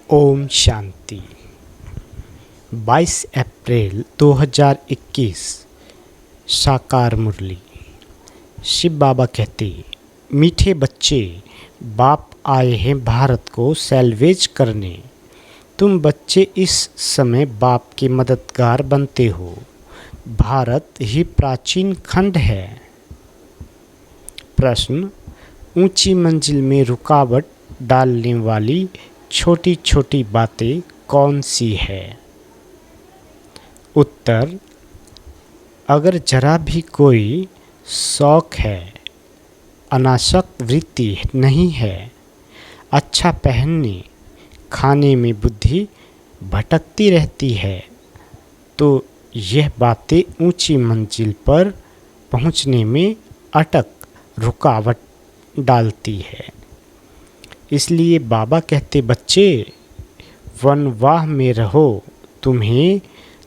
ओम शांति। 22 अप्रैल 2021 साकार मुरली। शिव बाबा कहते, मीठे बच्चे, बाप आए हैं भारत को सैल्वेज करने। तुम बच्चे इस समय बाप के मददगार बनते हो। भारत ही प्राचीन खंड है। प्रश्न, ऊंची मंजिल में रुकावट डालने वाली छोटी छोटी बातें कौन सी है? उत्तर, अगर जरा भी कोई शौक है, अनासक्त वृत्ति नहीं है, अच्छा पहनने खाने में बुद्धि भटकती रहती है, तो यह बातें ऊंची मंजिल पर पहुंचने में अटक रुकावट डालती है। इसलिए बाबा कहते, बच्चे वनवाह में रहो, तुम्हें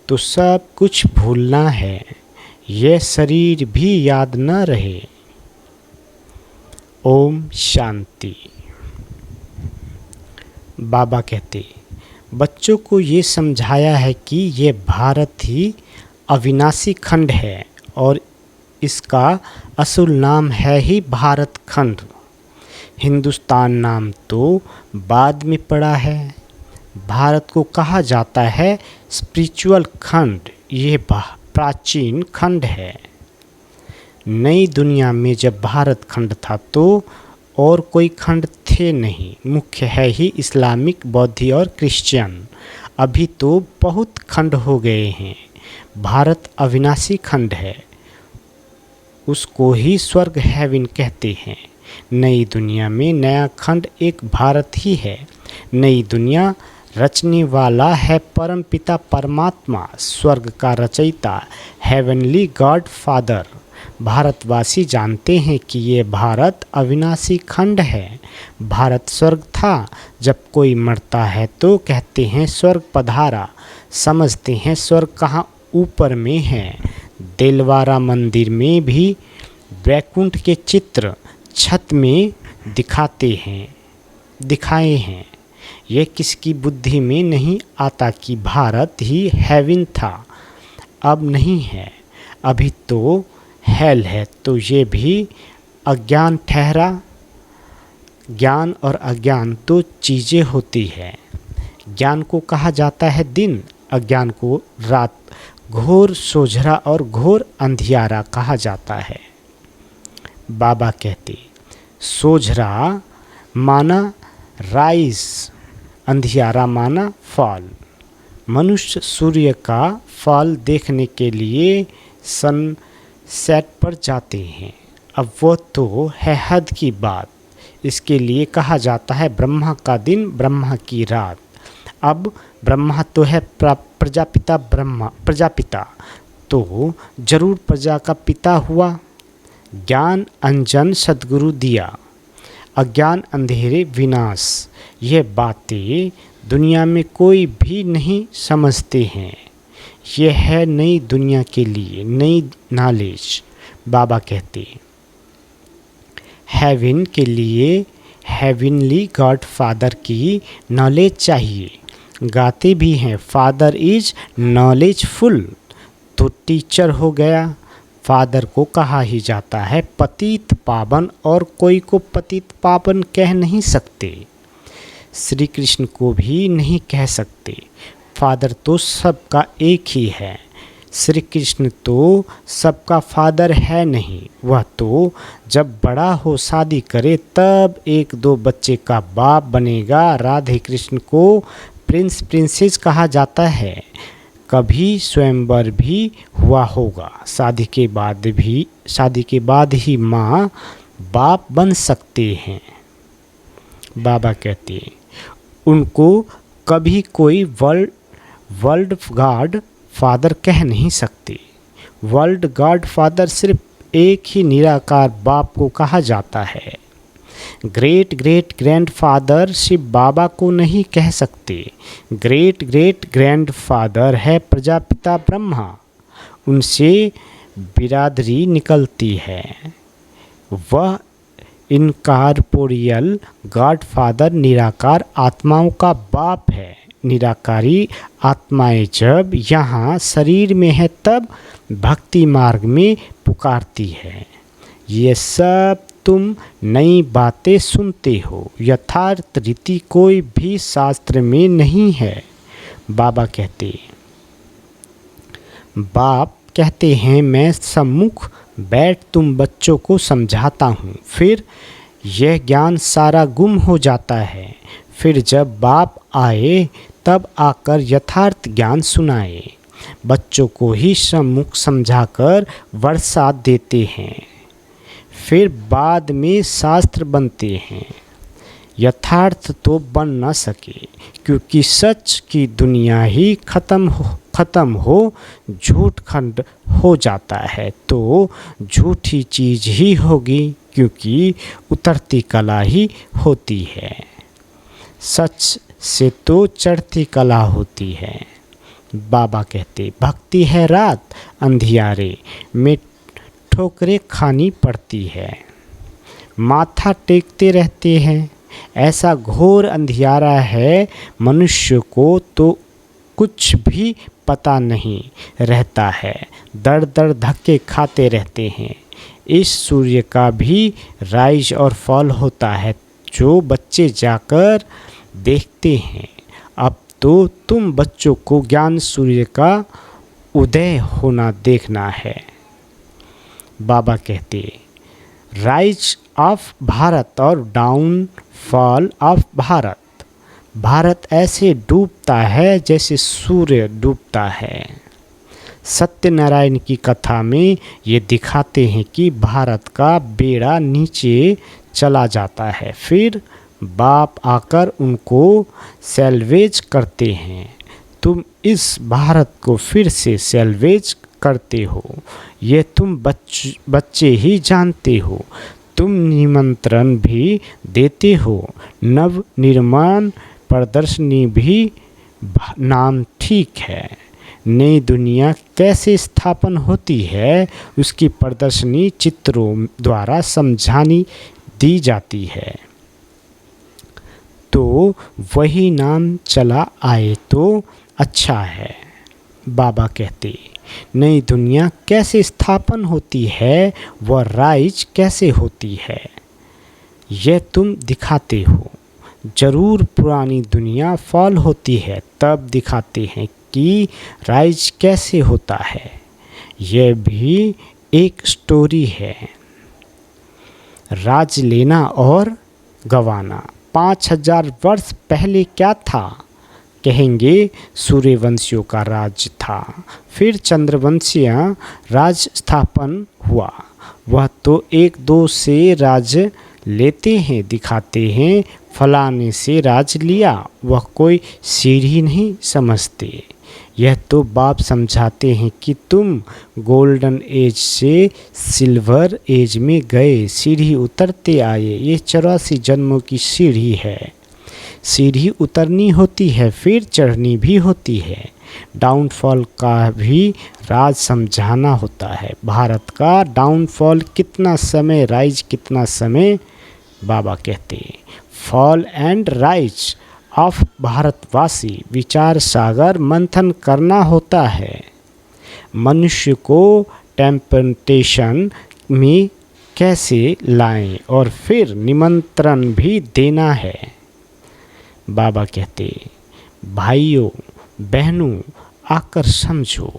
तो सब कुछ भूलना है, यह शरीर भी याद न रहे। ओम शांति। बाबा कहते, बच्चों को ये समझाया है कि ये भारत ही अविनाशी खंड है और इसका असल नाम है ही भारत खंड। हिंदुस्तान नाम तो बाद में पड़ा है। भारत को कहा जाता है स्पिरिचुअल खंड, ये प्राचीन खंड है। नई दुनिया में जब भारत खंड था तो और कोई खंड थे नहीं, मुख्य है ही इस्लामिक, बौद्ध और क्रिश्चियन। अभी तो बहुत खंड हो गए हैं। भारत अविनाशी खंड है, उसको ही स्वर्ग हेवन कहते हैं। नई दुनिया में नया खंड एक भारत ही है। नई दुनिया रचने वाला है परम पिता परमात्मा, स्वर्ग का रचयिता, हेवनली गॉड फादर। भारतवासी जानते हैं कि ये भारत अविनाशी खंड है। भारत स्वर्ग था। जब कोई मरता है तो कहते हैं स्वर्ग पधारा, समझते हैं स्वर्ग कहाँ ऊपर में है। देलवारा मंदिर में भी वैकुंठ के चित्र छत में दिखाए हैं। यह किसकी बुद्धि में नहीं आता कि भारत ही हेवन था, अब नहीं है, अभी तो हेल है। तो ये भी अज्ञान ठहरा। ज्ञान और अज्ञान दो चीज़ें होती है। ज्ञान को कहा जाता है दिन, अज्ञान को रात। घोर सोझरा और घोर अंधियारा कहा जाता है। बाबा कहते, सोझरा माना राइज, अंधियारा माना फॉल। मनुष्य सूर्य का फॉल देखने के लिए सनसेट पर जाते हैं। अब वो तो है हद की बात। इसके लिए कहा जाता है ब्रह्मा का दिन, ब्रह्मा की रात। अब ब्रह्मा तो है प्रजापिता, प्रजापिता तो जरूर प्रजा का पिता हुआ। ज्ञान अंजन सद्गुरु दिया, अज्ञान अंधेरे विनाश। ये बातें दुनिया में कोई भी नहीं समझते हैं। यह है नई दुनिया के लिए नई नॉलेज। बाबा कहते, हेवन के लिए हेवनली गॉड फादर की नॉलेज चाहिए। गाते भी हैं, फादर इज नॉलेजफुल, तो टीचर हो गया। फादर को कहा ही जाता है पतित पावन, और कोई को पतित पावन कह नहीं सकते। श्री कृष्ण को भी नहीं कह सकते। फादर तो सबका एक ही है। श्री कृष्ण तो सबका फादर है नहीं, वह तो जब बड़ा हो शादी करे तब एक दो बच्चे का बाप बनेगा। राधे कृष्ण को प्रिंस प्रिंसेस कहा जाता है। कभी स्वयंवर भी हुआ होगा। शादी के बाद ही माँ बाप बन सकते हैं। बाबा कहते हैं, उनको कभी कोई वर्ल्ड गॉड फादर कह नहीं सकते। वर्ल्ड गॉड फादर सिर्फ एक ही निराकार बाप को कहा जाता है। Great great grand father Shiv Baba को नहीं कह सकते। ग्रेट ग्रेट ग्रैंड फादर है प्रजापिता ब्रह्मा, उनसे बिरादरी निकलती है। वह इनकॉर्पोरियल गॉडफादर निराकार आत्माओं का बाप है। निराकारी आत्माएं जब यहाँ शरीर में है तब भक्ति मार्ग में पुकारती है। ये सब तुम नई बातें सुनते हो, यथार्थ रीति कोई भी शास्त्र में नहीं है। बाबा कहते हैं मैं सम्मुख बैठ तुम बच्चों को समझाता हूँ, फिर यह ज्ञान सारा गुम हो जाता है। फिर जब बाप आए तब आकर यथार्थ ज्ञान सुनाए। बच्चों को ही सम्मुख समझाकर वर्षा देते हैं, फिर बाद में शास्त्र बनते हैं। यथार्थ तो बन न सके, क्योंकि सच की दुनिया ही खत्म हो झूठ खंड हो जाता है, तो झूठी चीज ही होगी, क्योंकि उतरती कला ही होती है। सच से तो चढ़ती कला होती है। बाबा कहते भक्ति है रात अंधियारे में ठोकरें खानी पड़ती है। माथा टेकते रहते हैं, ऐसा घोर अंधियारा है मनुष्य को तो कुछ भी पता नहीं रहता है, दर दर धक्के खाते रहते हैं। इस सूर्य का भी राइज और फॉल होता है, जो बच्चे जाकर देखते हैं। अब तो तुम बच्चों को ज्ञान सूर्य का उदय होना देखना है। बाबा कहते राइज ऑफ भारत और डाउनफॉल ऑफ भारत। भारत ऐसे डूबता है जैसे सूर्य डूबता है। सत्यनारायण की कथा में ये दिखाते हैं कि भारत का बेड़ा नीचे चला जाता है, फिर बाप आकर उनको सैल्वेज करते हैं। तुम इस भारत को फिर से सैल्वेज करते हो, ये तुम बच्चे ही जानते हो। तुम निमंत्रण भी देते हो, नव निर्माण प्रदर्शनी भी नाम ठीक है। नई दुनिया कैसे स्थापन होती है उसकी प्रदर्शनी चित्रों द्वारा समझानी दी जाती है, तो वही नाम चला आए तो अच्छा है। बाबा कहते नई दुनिया कैसे स्थापन होती है, वह राइज कैसे होती है, यह तुम दिखाते हो। जरूर पुरानी दुनिया फॉल होती है, तब दिखाते हैं कि राइज कैसे होता है। यह भी एक स्टोरी है। राज लेना और गंवाना। 5000 वर्ष पहले क्या था? कहेंगे सूर्यवंशियों का राज था, फिर चंद्रवंशीय राज स्थापन हुआ। वह तो एक दो से राज लेते हैं, दिखाते हैं फलाने से राज लिया, वह कोई सीढ़ी नहीं समझते। यह तो बाप समझाते हैं कि तुम गोल्डन एज से सिल्वर एज में गए, सीढ़ी उतरते आए। ये 84 जन्मों की सीढ़ी है। सीढ़ी उतरनी होती है, फिर चढ़नी भी होती है। डाउनफॉल का भी राज समझाना होता है। भारत का डाउनफॉल कितना समय, राइज कितना समय। बाबा कहते फॉल एंड राइज ऑफ भारतवासी विचार सागर मंथन करना होता है। मनुष्य को टेम्पटेशन में कैसे लाएं और फिर निमंत्रण भी देना है। बाबा कहते भाइयों बहनों आकर समझो,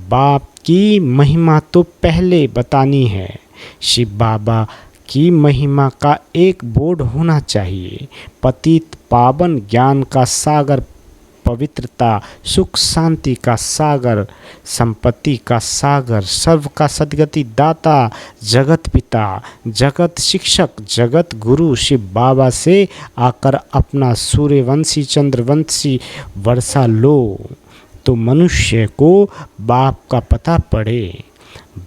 बाप की महिमा तो पहले बतानी है। शिव बाबा की महिमा का एक बोर्ड होना चाहिए। पतित पावन ज्ञान का सागर, पवित्रता सुख शांति का सागर, संपत्ति का सागर, सर्व का सद्गति दाता, जगत पिता, जगत शिक्षक, जगत गुरु शिव बाबा से आकर अपना सूर्यवंशी चंद्रवंशी वर्षा लो, तो मनुष्य को बाप का पता पड़े।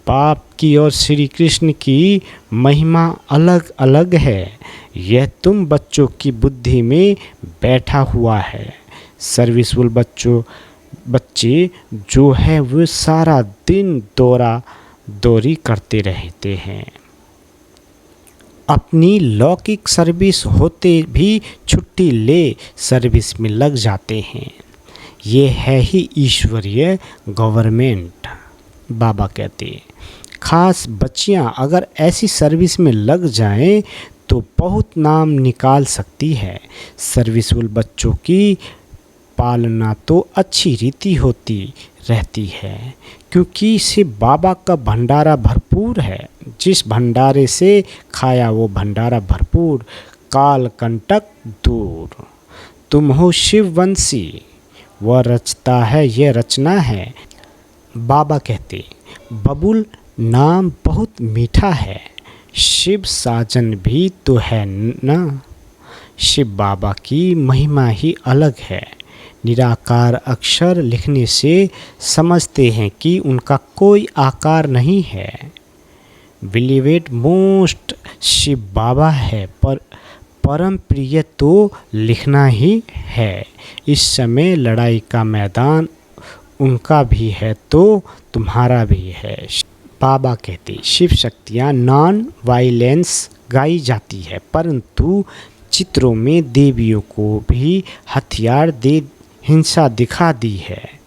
बाप की और श्री कृष्ण की महिमा अलग अलग है। यह तुम बच्चों की बुद्धि में बैठा हुआ है। सर्विसफुल बच्चे जो है वो सारा दिन दौरा दौरी करते रहते हैं। अपनी लौकिक सर्विस होते भी छुट्टी ले सर्विस में लग जाते हैं। ये है ही ईश्वरीय गवर्नमेंट। बाबा कहते हैं खास बच्चियां अगर ऐसी सर्विस में लग जाएं तो बहुत नाम निकाल सकती है। सर्विसफुल बच्चों की पालना तो अच्छी रीति होती रहती है, क्योंकि इसे बाबा का भंडारा भरपूर है। जिस भंडारे से खाया वो भंडारा भरपूर, काल कंटक दूर। तुम हो शिववंशी, वह रचता है ये रचना है। बाबा कहते बबुल नाम बहुत मीठा है, शिव साजन भी तो है ना। शिव बाबा की महिमा ही अलग है। निराकार अक्षर लिखने से समझते हैं कि उनका कोई आकार नहीं है। बिलीवेड मोस्ट शिव बाबा है, पर परम प्रिय तो लिखना ही है। इस समय लड़ाई का मैदान उनका भी है तो तुम्हारा भी है। बाबा कहते शिव शक्तियाँ नॉन वायलेंस गाई जाती है, परंतु चित्रों में देवियों को भी हथियार दे हिंसा दिखा दी है।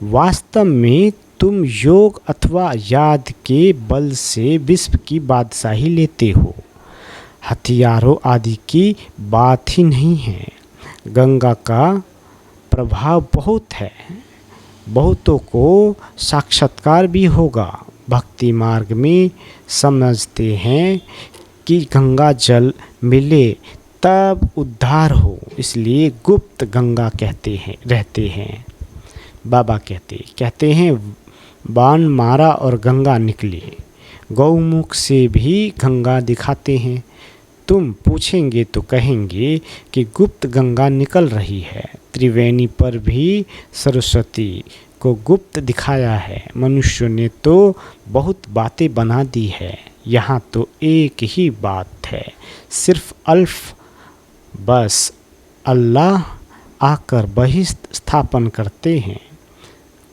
वास्तव में तुम योग अथवा याद के बल से विश्व की बादशाही लेते हो। हथियारों आदि की बात ही नहीं है। गंगा का प्रभाव बहुत है, बहुतों को साक्षात्कार भी होगा। भक्ति मार्ग में समझते हैं कि गंगा जल मिले तब उद्धार हो, इसलिए गुप्त गंगा कहते हैं रहते हैं। बाबा कहते हैं बाण मारा और गंगा निकली। गौमुख से भी गंगा दिखाते हैं। तुम पूछेंगे तो कहेंगे कि गुप्त गंगा निकल रही है। त्रिवेणी पर भी सरस्वती को गुप्त दिखाया है। मनुष्यों ने तो बहुत बातें बना दी है, यहाँ तो एक ही बात है, सिर्फ अल्फ बस। अल्लाह आकर बहिष्ठ स्थापन करते हैं,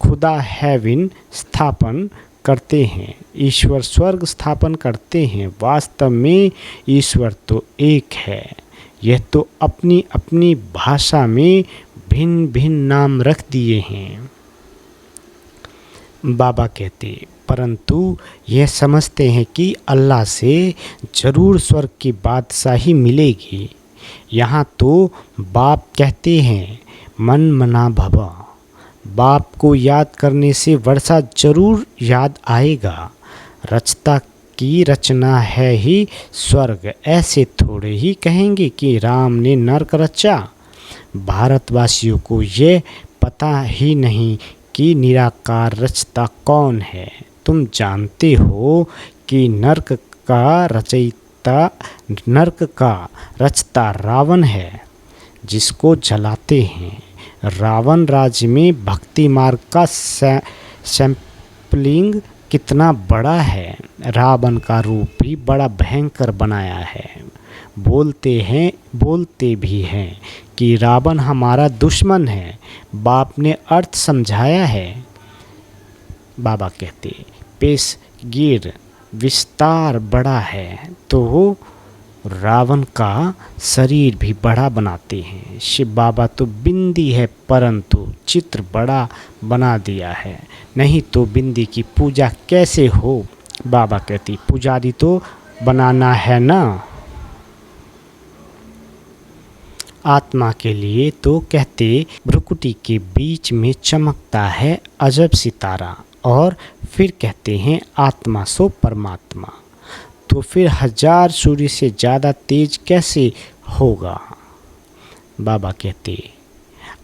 खुदा हेवन स्थापन करते हैं, ईश्वर स्वर्ग स्थापन करते हैं। वास्तव में ईश्वर तो एक है। यह तो अपनी अपनी भाषा में भिन्न भिन्न नाम रख दिए हैं। बाबा कहते परंतु यह समझते हैं कि अल्लाह से जरूर स्वर्ग की बादशाही मिलेगी। यहाँ तो बाप कहते हैं मन मना भवा। बाप को याद करने से वर्षा जरूर याद आएगा। रचता की रचना है ही स्वर्ग। ऐसे थोड़े ही कहेंगे कि राम ने नरक रचा। भारतवासियों को ये पता ही नहीं कि निराकार रचता कौन है। तुम जानते हो कि नरक का रचता रावण है, जिसको जलाते हैं। रावण राज्य में भक्ति मार्ग का सैंपलिंग कितना बड़ा है। रावण का रूप भी बड़ा भयंकर बनाया है। बोलते भी हैं कि रावण हमारा दुश्मन है। बाप ने अर्थ समझाया है। बाबा कहते पेशगीर विस्तार बड़ा है तो रावण का शरीर भी बड़ा बनाते हैं। शिव बाबा तो बिंदी है, परंतु चित्र बड़ा बना दिया है, नहीं तो बिंदी की पूजा कैसे हो। बाबा कहती पुजारी तो बनाना है ना। आत्मा के लिए तो कहते भ्रुकुटी के बीच में चमकता है अजब सितारा, और फिर कहते हैं आत्मा सो परमात्मा। तो फिर 1000 सूर्य से ज़्यादा तेज कैसे होगा। बाबा कहते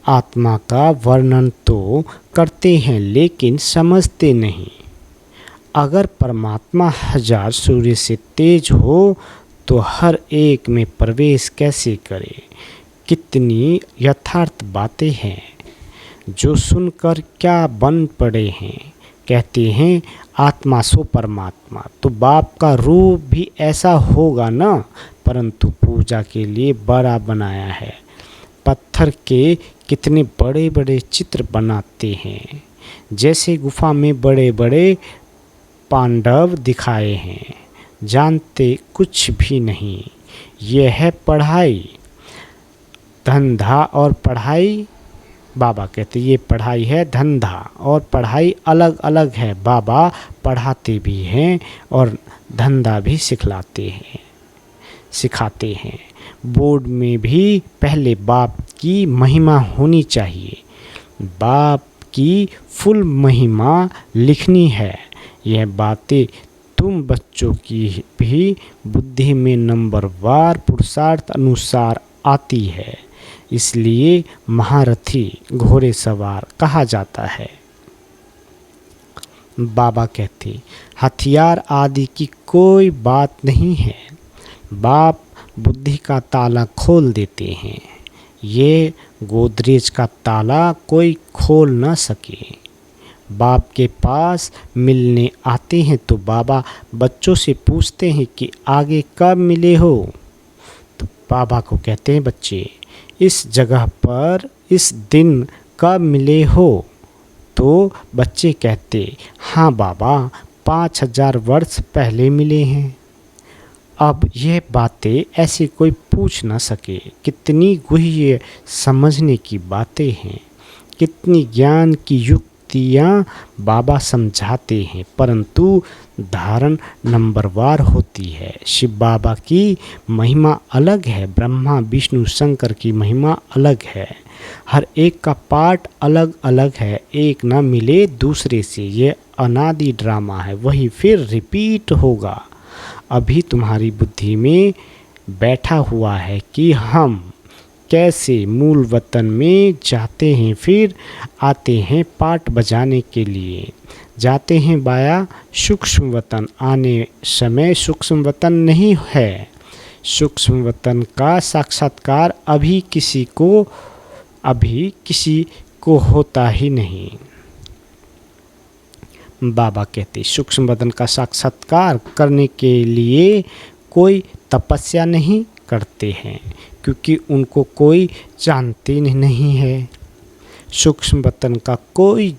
आत्मा का वर्णन तो करते हैं लेकिन समझते नहीं। अगर परमात्मा 1000 सूर्य से तेज हो तो हर एक में प्रवेश कैसे करे। कितनी यथार्थ बातें हैं जो सुनकर क्या बन पड़े हैं। कहते हैं आत्मा सो परमात्मा, तो बाप का रूप भी ऐसा होगा ना, परंतु पूजा के लिए बड़ा बनाया है। पत्थर के कितने बड़े बड़े चित्र बनाते हैं, जैसे गुफा में बड़े बड़े पांडव दिखाए हैं। जानते कुछ भी नहीं। ये है पढ़ाई, धंधा और पढ़ाई। बाबा कहते ये पढ़ाई है, धंधा और पढ़ाई अलग अलग है। बाबा पढ़ाते भी हैं और धंधा भी सिखाते हैं। बोर्ड में भी पहले बाप की महिमा होनी चाहिए। बाप की फुल महिमा लिखनी है। यह बातें तुम बच्चों की भी बुद्धि में नंबरवार पुरुषार्थ अनुसार आती है, इसलिए महारथी घोड़े सवार कहा जाता है। बाबा कहते हथियार आदि की कोई बात नहीं है। बाप बुद्धि का ताला खोल देते हैं। ये गोदरेज का ताला कोई खोल न सके। बाप के पास मिलने आते हैं तो बाबा बच्चों से पूछते हैं कि आगे कब मिले हो। तो बाबा को कहते हैं बच्चे इस जगह पर इस दिन कब मिले हो। तो बच्चे कहते हाँ बाबा 5000 वर्ष पहले मिले हैं। अब यह बातें ऐसे कोई पूछ न सके। कितनी गुह्य समझने की बातें हैं, कितनी ज्ञान की युक्तियाँ बाबा समझाते हैं, परंतु धारण नंबरवार होती है। शिव बाबा की महिमा अलग है, ब्रह्मा विष्णु शंकर की महिमा अलग है। हर एक का पार्ट अलग अलग है, एक ना मिले दूसरे से। ये अनादि ड्रामा है, वही फिर रिपीट होगा। अभी तुम्हारी बुद्धि में बैठा हुआ है कि हम कैसे मूल वतन में जाते हैं, फिर आते हैं पाट बजाने के लिए, जाते हैं बाया सूक्ष्म वतन। आने समय सूक्ष्म वतन नहीं है। सूक्ष्म वतन का साक्षात्कार अभी किसी को होता ही नहीं। बाबा कहते सूक्ष्म वतन का साक्षात्कार करने के लिए कोई तपस्या नहीं करते हैं, क्योंकि उनको कोई जानते नहीं है। सूक्ष्म वतन का कोई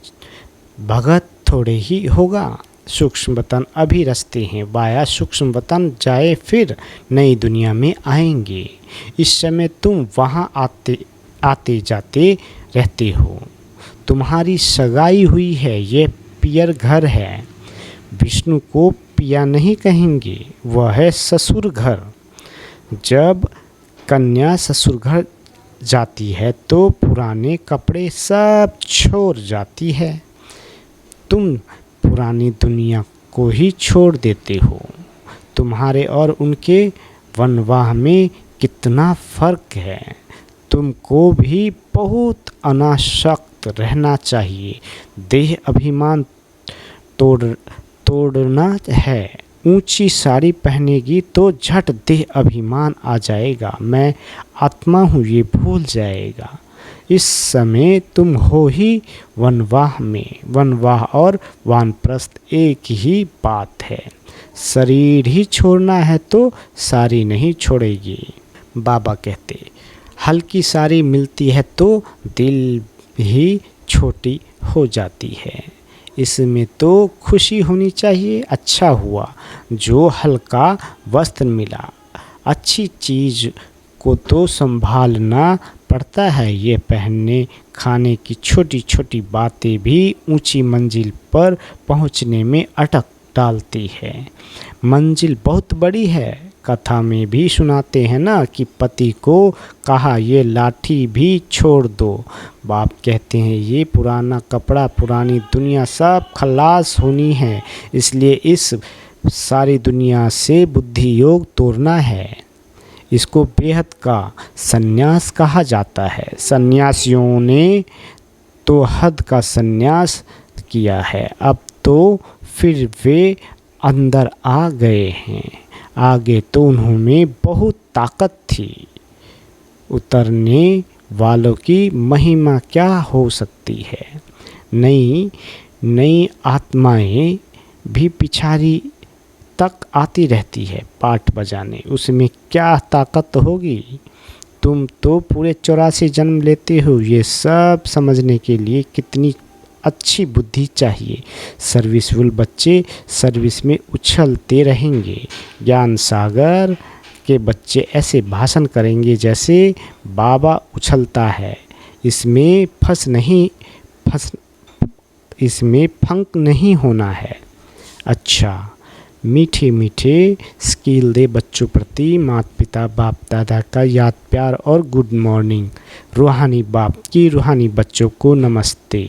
भगत थोड़े ही होगा। सूक्ष्म वतन अभी रचते हैं, वाया सूक्ष्म वतन जाए फिर नई दुनिया में आएंगे। इस समय तुम वहाँ आते जाते रहते हो। तुम्हारी सगाई हुई है, ये पियर घर है। विष्णु को पिया नहीं कहेंगे, वह है ससुर घर। जब कन्या ससुर घर जाती है तो पुराने कपड़े सब छोड़ जाती है। तुम पुरानी दुनिया को ही छोड़ देते हो। तुम्हारे और उनके वनवाह में कितना फर्क है। तुमको भी बहुत अनासक्त रहना चाहिए। देह अभिमान तोड़ना है। ऊंची साड़ी पहनेगी तो झट देह अभिमान आ जाएगा, मैं आत्मा हूँ ये भूल जाएगा। इस समय तुम हो ही वनवाह में। वनवाह और वानप्रस्थ एक ही बात है। शरीर ही छोड़ना है तो साड़ी नहीं छोड़ेगी। बाबा कहते हल्की साड़ी मिलती है तो दिल ही छोटी हो जाती है। इसमें तो खुशी होनी चाहिए। अच्छा हुआ जो हल्का वस्त्र मिला। अच्छी चीज़ को तो संभालना पड़ता है। ये पहनने खाने की छोटी छोटी बातें भी ऊंची मंजिल पर पहुंचने में अटक डालती है। मंजिल बहुत बड़ी है। कथा में भी सुनाते हैं ना कि पति को कहा ये लाठी भी छोड़ दो। बाप कहते हैं ये पुराना कपड़ा पुरानी दुनिया सब खलास होनी है, इसलिए इस सारी दुनिया से बुद्धि योग तोड़ना है। इसको बेहद का सन्यास कहा जाता है। सन्यासियों ने तो हद का सन्यास किया है, अब तो फिर वे अंदर आ गए हैं। आगे तो उन्होंने बहुत ताकत थी। उतरने वालों की महिमा क्या हो सकती है। नई आत्माएं भी पिछाड़ी तक आती रहती है पाठ बजाने, उसमें क्या ताकत होगी। तुम तो पूरे 84 जन्म लेते हो। ये सब समझने के लिए कितनी अच्छी बुद्धि चाहिए। सर्विसफुल बच्चे सर्विस में उछलते रहेंगे। ज्ञान सागर के बच्चे ऐसे भाषण करेंगे जैसे बाबा उछलता है। इसमें फंक नहीं होना है। अच्छा, मीठे मीठे स्किल दे बच्चों प्रति माता पिता बाप दादा का याद प्यार और गुड मॉर्निंग। रूहानी बाप की रूहानी बच्चों को नमस्ते।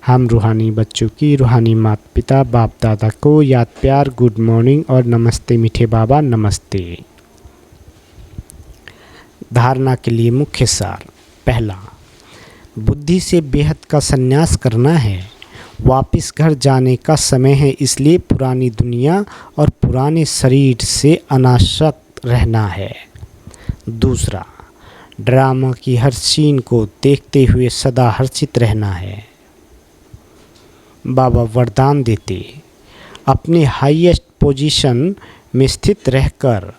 हम रूहानी बच्चों की रूहानी माता पिता बाप दादा को याद प्यार गुड मॉर्निंग और नमस्ते मीठे बाबा नमस्ते। धारणा के लिए मुख्य सार। पहला, बुद्धि से बेहद का संन्यास करना है। वापस घर जाने का समय है, इसलिए पुरानी दुनिया और पुराने शरीर से अनासक्त रहना है। दूसरा, ड्रामा की हर सीन को देखते हुए सदा हर्षित रहना है। बाबा वरदान देते, अपने हाईएस्ट पोजीशन में स्थित रहकर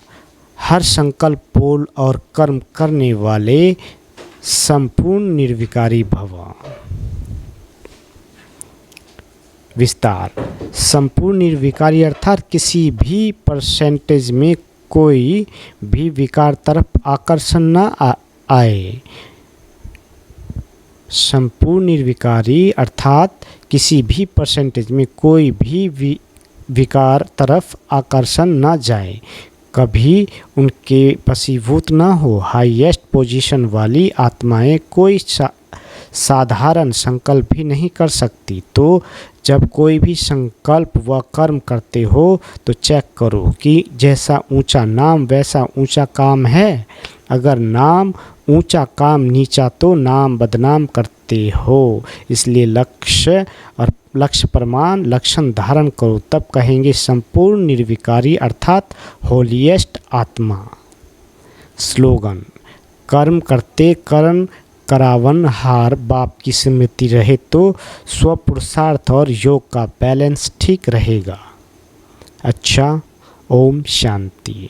हर संकल्प बोल और कर्म करने वाले संपूर्ण निर्विकारी भव। विस्तार। संपूर्ण निर्विकारी अर्थात किसी भी परसेंटेज में कोई भी विकार तरफ आकर्षण न आए। संपूर्ण निर्विकारी अर्थात किसी भी परसेंटेज में कोई भी विकार तरफ आकर्षण न जाए, कभी उनके वशीभूत न हो। हाईएस्ट पोजीशन वाली आत्माएं कोई साधारण संकल्प भी नहीं कर सकती। तो जब कोई भी संकल्प व कर्म करते हो तो चेक करो कि जैसा ऊंचा नाम वैसा ऊंचा काम है। अगर नाम ऊंचा काम नीचा तो नाम बदनाम करते हो। इसलिए लक्ष्य प्रमाण लक्षण धारण करो, तब कहेंगे संपूर्ण निर्विकारी अर्थात होलीएस्ट आत्मा। स्लोगन। कर्म करते करण करावन हार बाप की स्मृति रहे तो स्वपुरुषार्थ और योग का बैलेंस ठीक रहेगा। अच्छा, ओम शांति।